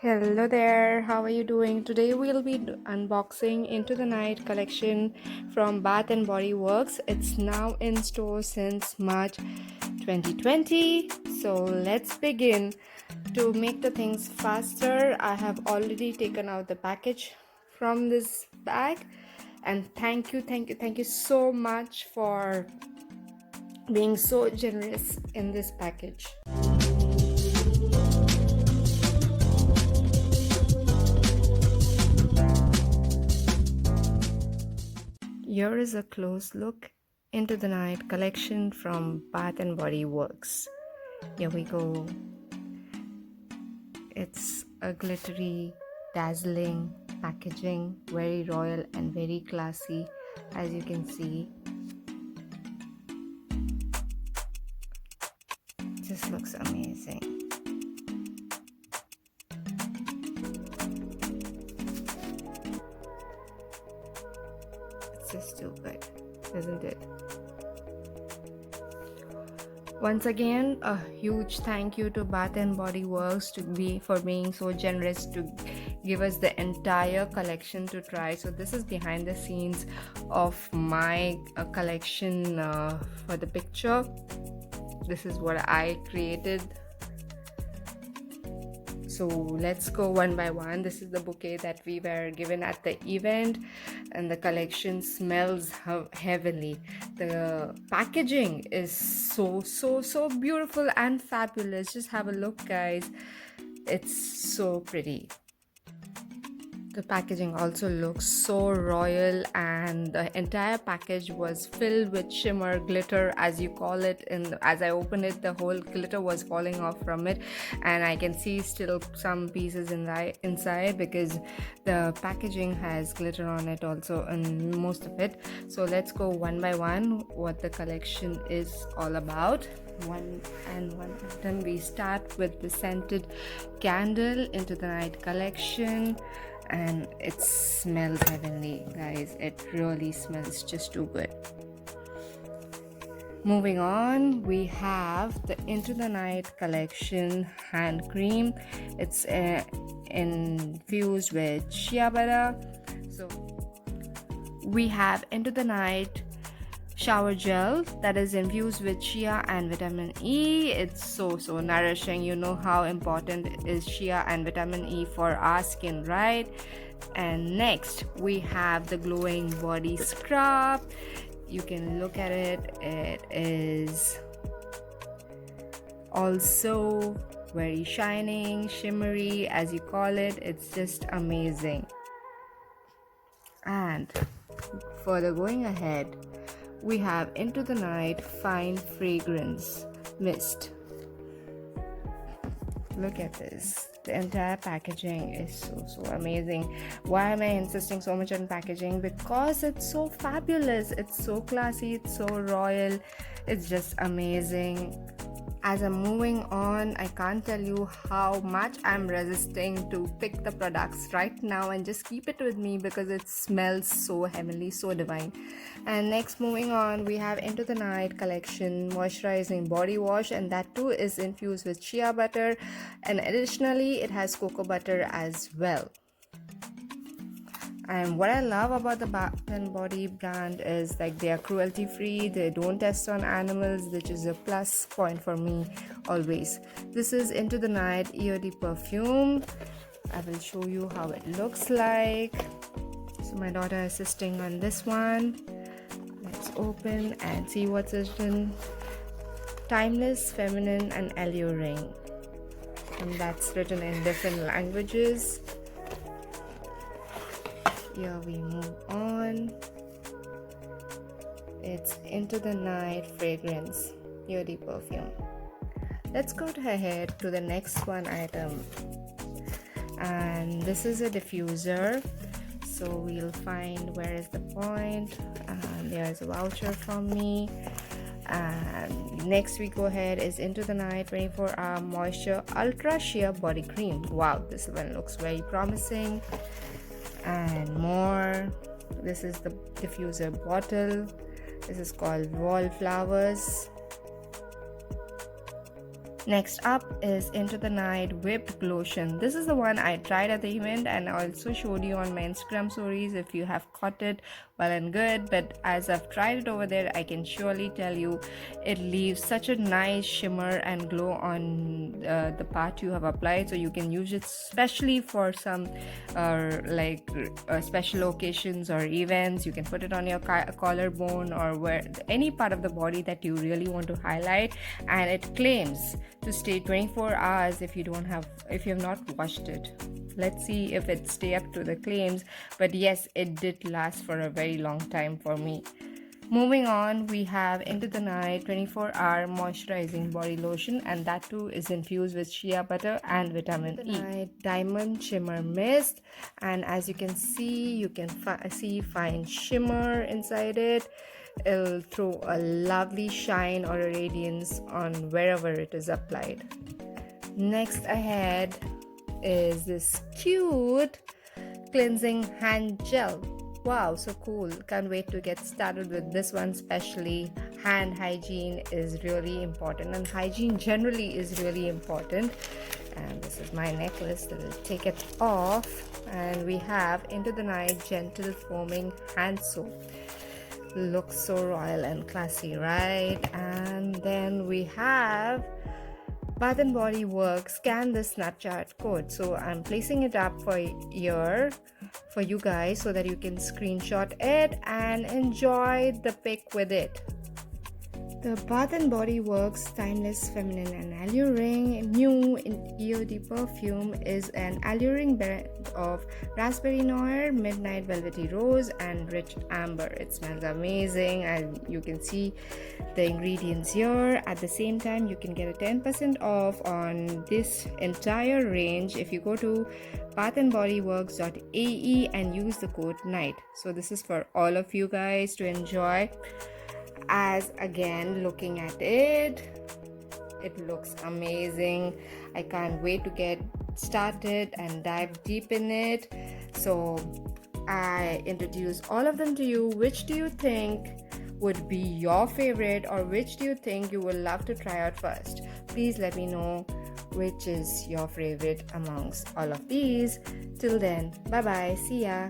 Hello there, how are you doing? Today we'll be unboxing Into the Night collection from Bath and Body Works. It's now in store since March 2020. So let's begin. To make the things faster, I have already taken out the package from this bag. And thank you so much for being so generous in this package. Here is a close look into the night collection from Bath and Body Works. Here we go. It's a glittery, dazzling packaging, very royal and very classy, as you can see. Just looks amazing. It's just too good, isn't it? Once again, a huge thank you to Bath and Body Works for being so generous to give us the entire collection to try. So this is behind the scenes of my collection for the picture. This is what I created. So let's go one by one. This is the bouquet that we were given at the event, and the collection smells heavenly. The packaging is so beautiful and fabulous. Just have a look, guys. It's so pretty. The packaging also looks so royal, and the entire package was filled with shimmer glitter, as you call it. And as I opened it, the whole glitter was falling off from it, and I can see still some pieces inside because the packaging has glitter on it also, and most of it. So let's go one by one what the collection is all about. One item. We start with the scented candle Into the Night collection, and it smells heavenly, guys. It really smells just too good. Moving on, we have the Into the Night collection hand cream. It's infused with shea butter. So we have Into the Night shower gel that is infused with shea and vitamin E. It's so nourishing. You know how important is shea and vitamin E for our skin, right? And next we have the glowing body scrub. You can look at it. It is also very shining, shimmery, as you call it. It's just amazing. And further going ahead, we have Into the Night Fine Fragrance Mist. Look at this. The entire packaging is so amazing. Why am I insisting so much on packaging? Because it's so fabulous. It's so classy. It's so royal. It's just amazing. As I'm moving on, I can't tell you how much I'm resisting to pick the products right now and just keep it with me because it smells so heavenly, so divine. And next, moving on, we have Into the Night collection moisturizing body wash, and that too is infused with shea butter, and additionally it has cocoa butter as well. And what I love about the Bath and Body brand is like they are cruelty free, they don't test on animals, which is a plus point for me always. This is Into the Night EOD perfume. I will show you how it looks like. So my daughter is assisting on this one. Let's open and see what's written. Timeless, feminine and alluring. And that's written in different languages. Here we move on. It's Into the Night fragrance EOD perfume. Let's go ahead to the next one item, and this is a diffuser. So we'll find where is the point, and there's a voucher from me. And next we go ahead is Into the Night 24-hour moisture ultra sheer body cream. Wow, this one looks very promising. And more. This is the diffuser bottle. This is called Wallflowers. Next up is Into the Night Whipped Lotion. This is the one I tried at the event and I also showed you on my Instagram stories. If you have caught it, well and good. But as I've tried it over there, I can surely tell you it leaves such a nice shimmer and glow on the part you have applied. So you can use it especially for some special occasions or events. You can put it on your collarbone or where any part of the body that you really want to highlight, and it claims to stay 24 hours if you have not washed it. Let's see if it stay up to the claims, but yes, it did last for a very long time for me. Moving on, we have Into the Night 24-hour moisturizing body lotion, and that too is infused with shea butter and vitamin E. Night Diamond Shimmer Mist, and as you can see, you can see fine shimmer inside it. It'll throw a lovely shine or a radiance on wherever it is applied. Next ahead is this cute cleansing hand gel. Wow, so cool. Can't wait to get started with this one. Especially hand hygiene is really important, and hygiene generally is really important. And this is my necklace that will take it off. And we have Into the Night Gentle Foaming Hand Soap. Looks so royal and classy, right? And then we have Bath and Body Works Scan the Snapchat code. So I'm placing it up for you guys so that you can screenshot it and enjoy the pic with it. The Bath and Body Works Timeless Feminine and Alluring new EOD perfume is an alluring blend of Raspberry Noir, Midnight Velvety Rose, and Rich Amber. It smells amazing, and you can see the ingredients here. At the same time, you can get a 10% off on this entire range if you go to bathandbodyworks.ae and use the code NIGHT. So this is for all of you guys to enjoy. As again, looking at it looks amazing. I can't wait to get started and dive deep in it. So I introduce all of them to you. Which do you think would be your favorite, or which do you think you would love to try out first? Please let me know which is your favorite amongst all of these. Till then, bye bye, see ya.